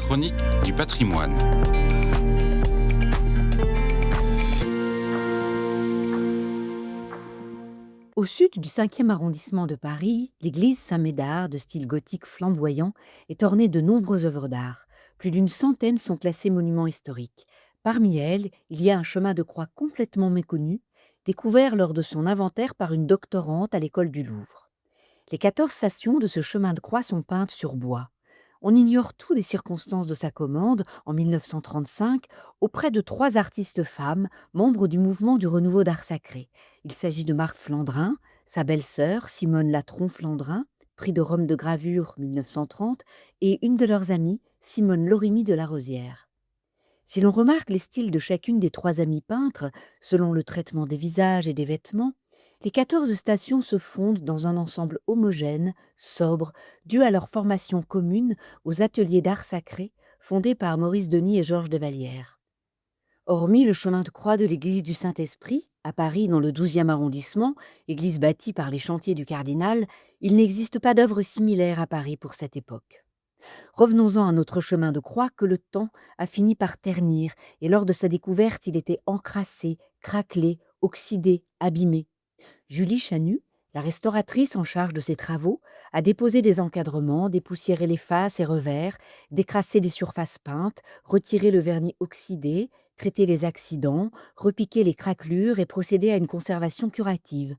Chronique du patrimoine. Au sud du 5e arrondissement de Paris, l'église Saint-Médard, de style gothique flamboyant, est ornée de nombreuses œuvres d'art. Plus d'une centaine sont classées monuments historiques. Parmi elles, il y a un chemin de croix complètement méconnu, découvert lors de son inventaire par une doctorante à l'école du Louvre. Les 14 stations de ce chemin de croix sont peintes sur bois. On ignore tout des circonstances de sa commande, en 1935, auprès de 3 artistes femmes, membres du mouvement du renouveau d'art sacré. Il s'agit de Marthe Flandrin, sa belle-sœur, Simone Latron-Flandrin, prix de Rome de gravure 1930, et une de leurs amies, Simone Lorimy de la Rosière. Si l'on remarque les styles de chacune des 3 amies peintres, selon le traitement des visages et des vêtements, les 14 stations se fondent dans un ensemble homogène, sobre, dû à leur formation commune aux ateliers d'art sacré fondés par Maurice Denis et Georges de Vallière. Hormis le chemin de croix de l'église du Saint-Esprit, à Paris dans le 12e arrondissement, église bâtie par les chantiers du Cardinal, il n'existe pas d'œuvre similaire à Paris pour cette époque. Revenons-en à notre chemin de croix que le temps a fini par ternir, et lors de sa découverte, il était encrassé, craquelé, oxydé, abîmé. Julie Chanu, la restauratrice en charge de ces travaux, a déposé des encadrements, dépoussiéré les faces et revers, décrassé les surfaces peintes, retiré le vernis oxydé, traité les accidents, repiqué les craquelures et procédé à une conservation curative.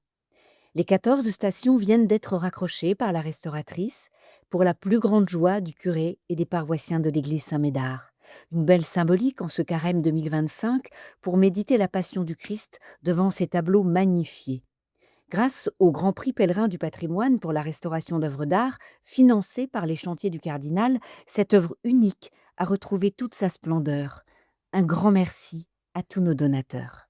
Les 14 stations viennent d'être raccrochées par la restauratrice pour la plus grande joie du curé et des paroissiens de l'église Saint-Médard. Une belle symbolique en ce carême 2025 pour méditer la passion du Christ devant ces tableaux magnifiés. Grâce au Grand Prix pèlerin du patrimoine pour la restauration d'œuvres d'art, financé par les chantiers du Cardinal, cette œuvre unique a retrouvé toute sa splendeur. Un grand merci à tous nos donateurs.